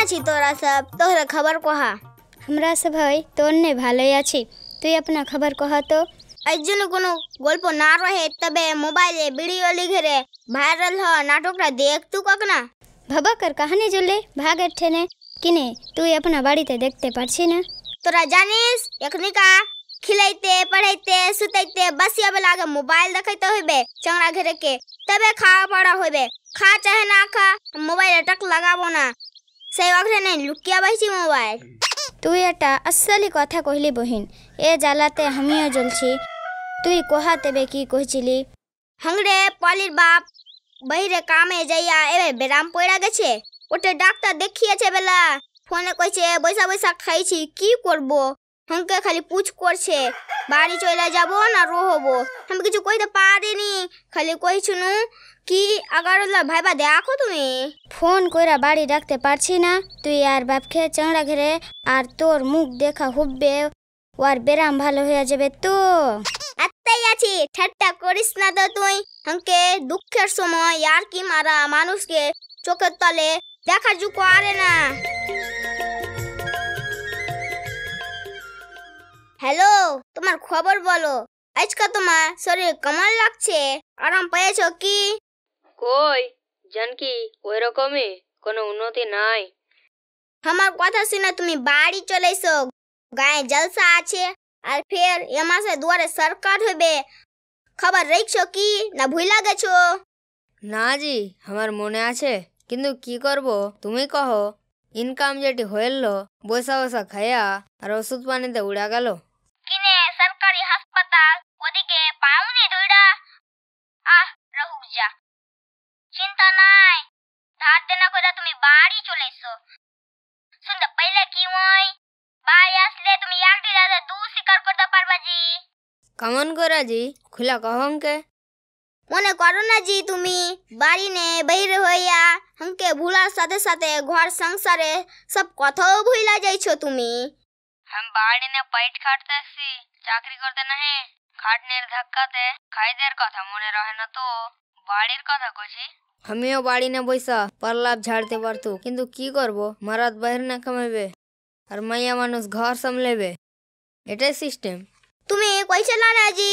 আছি তোরা সব তোর খবর কহা हमरा সবাই তোর নে ভালোই আছি তুই अपना खबर कहा तो একজন কোনো গল্প না রহে তবে মোবাইলে ভিডিও লিখে রে ভাইরাল হওয়া নাটকটা দেখ তু কখনা ভাবা কর কাহানি জুলে ভাগ ঠেনে কিনে তুই अपना বাড়িতে দেখতে পারছি না তোরা জানিস এখনিকা খিলাইতে পড়াইতে সুতাইতে বাসিয়া বেলা আগে মোবাইল দেখাইতে হইবে চাংড়া ঘরে কে তবে খাওয়া পড়া হইবে খা চাহে না খা মোবাইলে টাক লাগাবো না সেই ওখানে লুকিয়া বাইছি মোবাইল তুই এটা আসলি কথা কইলি বহিন এ জ্বালাতে আমিও জ্বলছি তুই কোহা তেবে কি কইছিলি হংরে পলির বাপ বহিরে কামে যাইয়া এবে বেরাম পড়া গেছে ওটা ডাক্তার দেখিয়েছে বেলা ফোনে কইছে বৈশা বৈশা খাইছি কি করব হংকে খালি পুছ করছে বাড়ি চলে যাব না রহবো আমি কিছু কইতে পারিনি খালি কইছুনু কি আগারলা ভাইবা দেখো তুমি ফোন কইরা বাড়ি রাখতে পারছি না তুই আর বাপকে চাংড়া ঘরে আর তোর মুখ দেখা হুববে ওর বেরাম ভালো হয়ে যাবে তো আত্তাই আছি ঠাট্টা করিস না তো তুই হংকে দুঃখের সময় আর কি মারা মানুষকে চোখের তলে দেখার জুকো আরে না হ্যালো তোমার খবর বলো আজকে তোমার শরীর কেমন লাগছে আরাম পেয়েছো কি কই জানকি ওই রকমই কোনো উন্নতি নাই আমার কথা শুনে তুমি বাড়ি চলে এসো গায়ে জলসা আছে আর ফের এ মাসে দুয়ারে সরকার হবে খবর রাখছো কি না ভুলা গেছো না জি আমার মনে আছে কিন্তু কি করব তুমি কহো ইনকাম যেটি হইল বসা বসা খায়া আর ওষুধ পানিতে উড়া গেল কিনে সরকারি হাসপাতাল ওদিকে পাউনি দুইটা রহুক যা চিন্তা নাই ধার দেনা করে তুমি বাড়ি চলে এসো শুনতে পাইলে কি হয় বাড়ি আসলে তুমি একদিন রাতে দু শিকার করতে পারবা জি কেমন করে জি খুলা কহংকে মনে করো না জি তুমি বাড়ি নে বাইরে হইয়া হংকে ভুলার সাথে সাথে ঘর সংসারে সব কথাও ভুলা যাইছো তুমি हम बाड़ी ने पैट खाटतेছি চাকরি করতে নাহি খাটনের ধাক্কাতে খাইদের কথা মনে রহে না তো বাড়ির কথা কইছি আমিও বাড়ি না বইসা পারলাভ ঝাড়তে পারতো কিন্তু কি করব মারাত বাইরে না কামাইবে আর মাইয়া মানুষ ঘর সামলেবে এটাই সিস্টেম তুমি কইছিলা না জি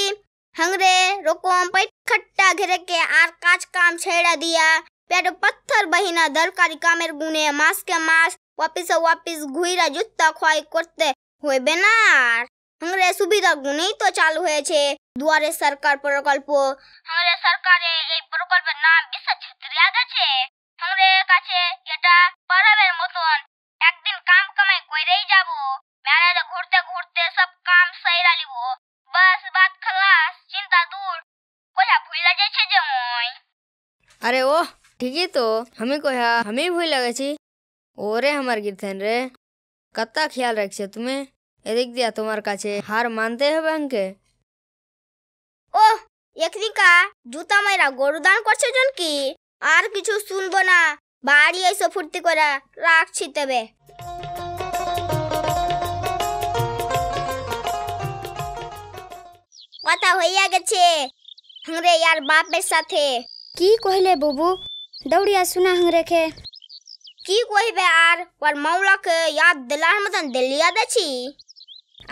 হংরে রকম পেট খट्टा ঘেরে কে আর কাজ কাম ছেড়া দিয়া পেট পত্থর বহিনা দরকারি কামের গুনে মাস के মাস वापिस ঘুইরা জুত্তা খয় করতে হইবে না হংরে সুবিধা গুনেই তো চালু হয়েছে দুয়ারে সরকার প্রকল্প হংরে সরকারে এই প্রকল্পের নাম বিশ্ব ছত্রিয়া গেছে হংরে কাছে এটা পারাবের মতন একদিন কাম কামাই কইরেই যাব মেলাতে ঘুরতে ঘুরতে সব কাম সাইরা লিব बस बात खलास चिंता दूर कोया भूला যাচ্ছে যে মই আরে ও ঠিকই তো আমি ভুল লাগেছি ওরে আমার গিরথেন রে কত খেয়াল রাখছে তুমি এদিক দিয়া তোমার কাছে হার মানতে হবে আঙ্কে ও একদিকা জুতা মাইরা গরুদান করছে জন কি আর কিছু শুনবো না বাড়ি এসে ফুর্তি করে রাখছি তবে কথা হইয়া গেছে হংরে यार বাপের সাথে কি কইলে বুবু দৌড়িয়া শুনা হংরেকে কি কইবে আর ওর মাওলাকে याद দিলার মতন দিলিয়া দেছি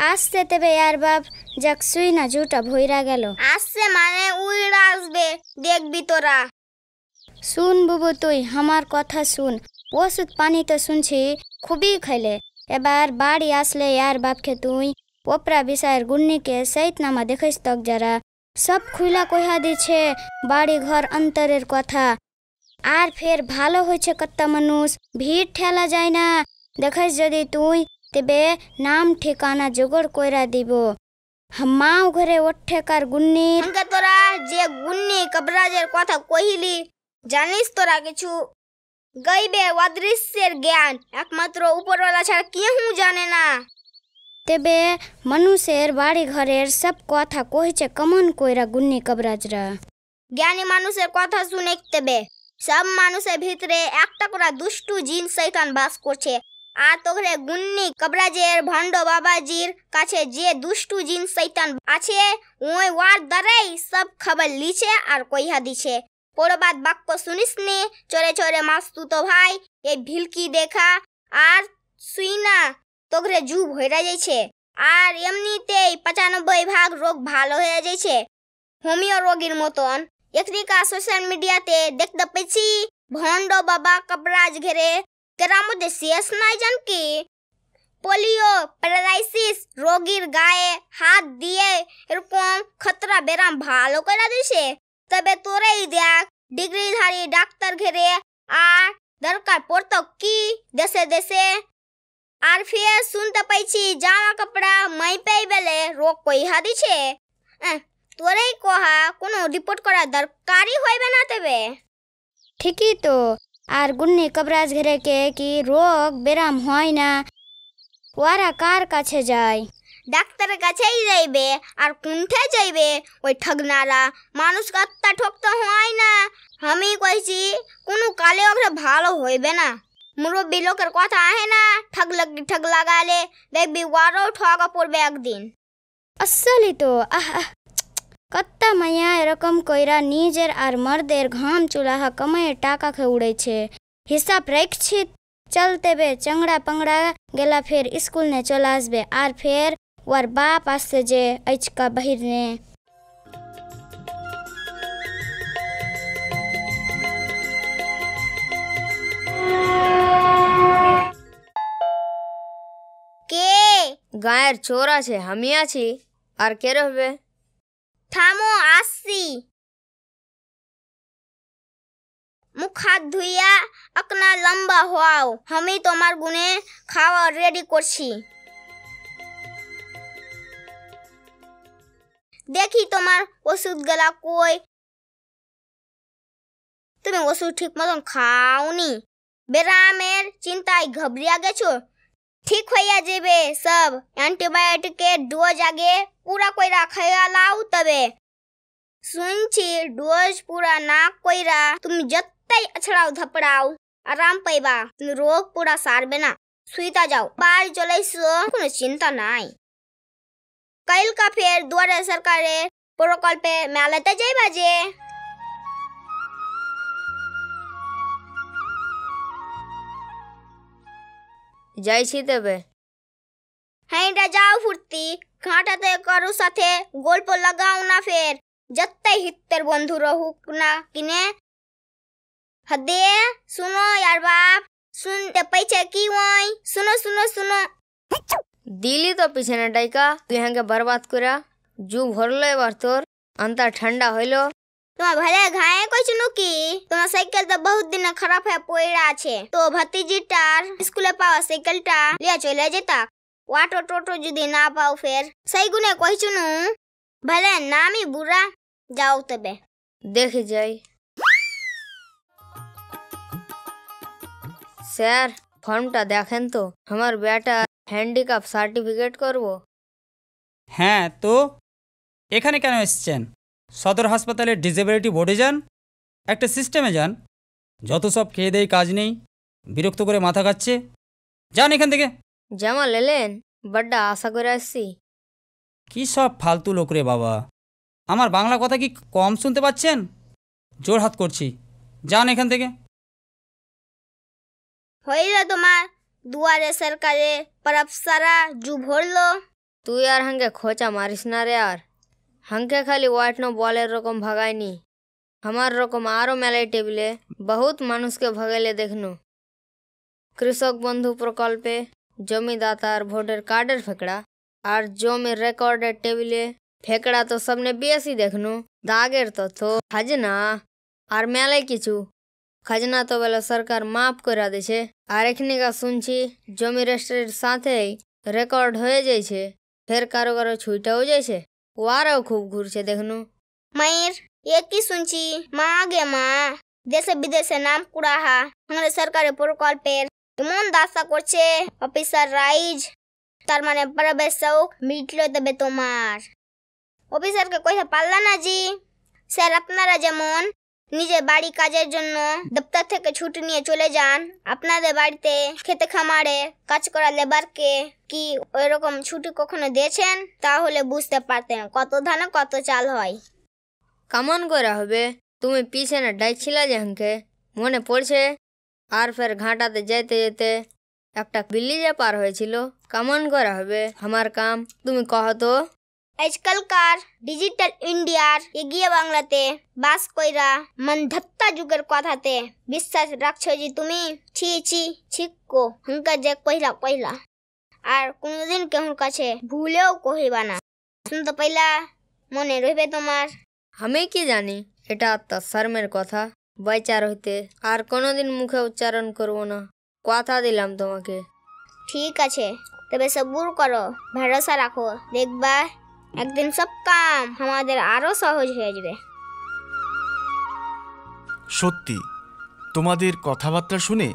আসতে তেবে यार বাপ যাক সুই না জুটা ভইরা গেল আসছে মানে উইড়া আসবে দেখবি তোরা শুন বুবু তুই আমার কথা শুন ওষুধ পানি তো শুনছি খুবই খাইলে এবার বাড়ি আসলে यार বাপকে তুই ওপরা বিষয়ের গুন্নিকে সৈতনামা দেখিস তক যারা সব খুইলা কইয়া দিছে বাড়ি ঘর অন্তরের কথা আর ফের ভালো হয়েছে কত মানুষ ভিড় ঠেলা যায় না দেখিস যদি তুই তেবে নাম ঠিকানা জোগাড় কইরা দিব মাও ঘরে ওঠেকার গুন্নির হংকে তোরা যে গুন্নি কবরাজের কথা কইলি জানিস তোরা কিছু গাইবে অদৃশ্যের জ্ঞান একমাত্র উপরওয়ালা ছাড়া কেউ জানে না তেবে মানুষের বাড়ি ঘরের সব কথা কইছে কমন কইরা গুন্নি কবরাজরা জ্ঞানী মানুষের কথা শুনে তেবে সব মানুষের ভিতরে একটা করে দুষ্টু জিন শয়তান বাস করছে আর তোরে গুন্নি কবরাজের ভণ্ড বাবাজির কাছে যে দুষ্টু জিন শয়তান আছে ওই ওয়ার দ্বারাই সব খবর লিছে আর কইয়া দিছে পরবাদ বাক্য শুনিস নি চরে চরে মাস্তু তো ভাই এই ভিলকি দেখা আর শুই না তোকে জুব হয়ে যাইছে, আর এমনিতেই 95% রোগ ভালো হয়ে যাইছে হোমিও রোগীর মতন। একদিকা সোশ্যাল মিডিয়াতে দেখতে পেয়েছি ভণ্ড বাবা কবরাজ ঘেরে তেরার মধ্যে শেষ নাই জান কি পোলিও প্যারালাইসিস রোগীর গায়ে হাত দিয়ে এরকম খতরা বেরাম ভালো করে দিছে। তবে তোরেই দেখ ডিগ্রিধারী ডাক্তার ঘেরে আর দরকার পড়তো কি দেশে দেশে। আর ফের শুনতে পাইছি জামা কাপড়া মাই পেয়ে বেলে রোগ কইহা দিছে। তোরেই কহা কোনো রিপোর্ট করার দরকারই হইবে না তবে। ঠিকই তো, আর গুন্নি কবরাজ ঘেরে কে কি রোগ বেরাম হয় না, ওরা কার কাছে যায়? ডাক্তারের কাছেই যাইবে। আর কোনঠে যাইবে? ওই ঠগনারা মানুষ আত্মা ঠকতে হয় না। আমি কইছি কোনো কালে ওকে ভালো হইবে না। মুরব্বী লোকের কথা আহে না, ঠগ লাগালে দেখবি ওয়ারও ঠগা পড়বে একদিন। আসলেই তো। কত্তা মাইয়া এরকম কইরা নিজের আর মর্দের ঘাম চুলাহা কমায় টাকা খেয়ে উড়েছে। হিসাব রাখছি চলতে বে চংড়া पंगड़ा गेला फिर स्कूल ने चल आसबे আর फिर ওর বাপ আসছে যে আজকা বাহিরে। কে? গায়ের চোর আছে, আমি আছি। আর কে রহবে? থামো, আসছি। মুখ হাত ধুইয়া আকনা লম্বা হওয়াও, আমি তোমার গুনে খাওয়া রেডি করছি। দেখি তোমার ওষুধ গেলা কই। তুমি ওষুধ ঠিক মতন খাওনি, বেরামের চিন্তায় ঘবরিয়া গেছো। ঠিক হইয়া যাবে সব। অ্যান্টিবায়োটিকের ডোজ আগে পুরা কইরা খাইয়া লাও, তবে শুনছি ডোজ পুরা না কইরা তুমি যতই আছড়াও ধপড়াও আরাম পাইবা, রোগ পুরা সারবে না। শুইতা যাও, বাড়ি চলে এসো, কোনো চিন্তা নাই। কালকা ফের দুয়ারে সরকারের প্রকল্পে মেলাতে যাইবা যে। যাইছি তবে। হ্যাঁ যাও ফুর্তি, ঘাটাতে কারো সাথে গল্প লাগাও না ফের, যতই হিতের বন্ধু রহুক না কিনে। হদে শুনো यार বাপ, শুনতে পাইছে কি ওই? শুনো শুনো শুনো। দিলি তো পিছনে ডাইকা, তুই হাঙ্গে বরবাদ করা। জু ভরলো এবার তোর, আন্তা ঠান্ডা হইলো। তোমার ভালে ঘায়ে কইছনু কি? তোমার সাইকেল তো বহুত দিন খারাপ হয়ে পড়া আছে, তো ভতিজিটার স্কুলে পাওয়া সাইকেলটা লিয়া চলে যেতা। অটো টোটো যদি না পাও ফের সেই গুনে কইছনু। ভালে নামি বুড়া, যাও তবে। দেখে যাই। স্যার ফর্মটা দেখেন তো, আমার বেটা হ্যান্ডিক্যাপ সার্টিফিকেট করব। হ্যাঁ তো এখানে কেন এসছেন? সদর হাসপাতালের ডিসেবিলিটি বোর্ডে যান, একটা সিস্টেমে যান। যত সব খেয়ে দেয় কাজ নেই, বিরক্ত করে মাথা খাচ্ছে। যান এখান থেকে। জামা লেলেন? বড্ডা আশা করে আসছি। কি সব ফালতু লোক রে বাবা, আমার বাংলা কথা কি কম শুনতে পাচ্ছেন? জোর হাত করছি, যান এখান থেকে। হইল তোমার দুয়ারে সরকারে পরব সারা জু ভরলো। তুই আর হাঙ্গে খোঁচা মারিস না রে। আর হাঙ্গে খালি ওয়াইট নো বলের রকম ভাগায়নি, আমার রকম আরও মেলাই টেবিলে বহুত মানুষকে ভাগাইলে দেখনু। কৃষক বন্ধু প্রকল্পে জমিদাতার ভোটের কার্ডের ফেকড়া, আর জমির রেকর্ডের টেবিলে ফেকড়া তো सबने বেশি দেখনু। দাগের তথ্য, খাজনা আর মেলাই কিছু। খাজনা তো বেলা সরকার মাফ করে দিছে, আর এখানিকা শুনছি জমি রেজিস্ট্রির সাথেই রেকর্ড হয়ে যাইছে। ফের কারো কারো ছুইটাও যাইছে, ওরাও খুব ঘুরছে দেখনু। মায়ের এ কি শুনছি? মা গে মা, দেশে বিদেশে নাম কুড়াহা আমাদের সরকারের প্রকল্পের এমন দাসা করছে অফিসার রাইজ। তার মানে প্রবেশ চৌক মিটলো তবে তোমার। অফিসারকে কইতে পারলা না জি। স্যার আপনারা যেমন নিজের বাড়ি কাজের জন্য দপ্তর থেকে ছুটি নিয়ে চলে যান, আপনাদের বাড়িতে খেতে খামারে কাজ করা লেবারকে কি ওই রকম ছুটি কখনো দিয়েছেন? তাহলে বুঝতে পারতেন কত ধানে কত চাল হয়। কেমন করে হবে? তুমি পিছনে ডাইছিলা যে হাঙ্কে, মনে পড়ছে? আর ফের ঘাটাতে যেতে যেতে একটা बिल्ली যে পার হয়েছিল, কেমন করে হবে আমার কাম তুমি কহ তো। আজকালকার ডিজিটাল ইন্ডিয়ার এগিয়ে বাংলাতে বাস কইরা মনধত্তা যুগের কথাতে বিশ্বাস রাখছো যে তুমি? ছি ছি ছিক্কো হুঙ্কা যে কইলা আর কোনোদিন কেহুর কাছে ভুলেও কহিবা না। শুনতে পাইলা? মনে রইবে তোমার। আমি কি জানি, এটা তো শর্মের কথা। বাইচার হইতে আর কোনোদিন মুখে উচ্চারণ করব না, কথা দিলাম তোমাকে। ঠিক আছে, তবে সবুর করো, ভরসা রাখো, দেখবা একদিন সব কাম আমাদের আরো সহজ হয়ে যাবে। সত্যি তোমাদের কথাবার্তা শুনে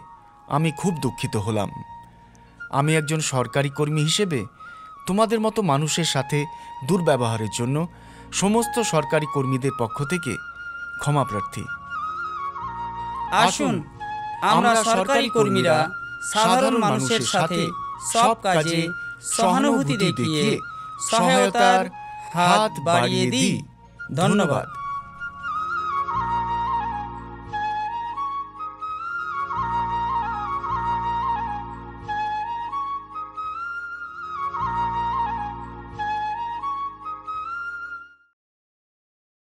আমি খুব দুঃখিত হলাম। আমি একজন সরকারি কর্মী হিসেবে তোমাদের মতো মানুষের সাথে দুর্ব্যবহারের জন্য সমস্ত সরকারি কর্মীদের পক্ষ থেকে ক্ষমা প্রার্থী। আসুন আমরা সরকারি কর্মীরা সাধারণ মানুষের সাথে সব কাজে সহানুভূতি দেখিয়ে সহায়তার হাত বাড়িয়ে দিই। ধন্যবাদ।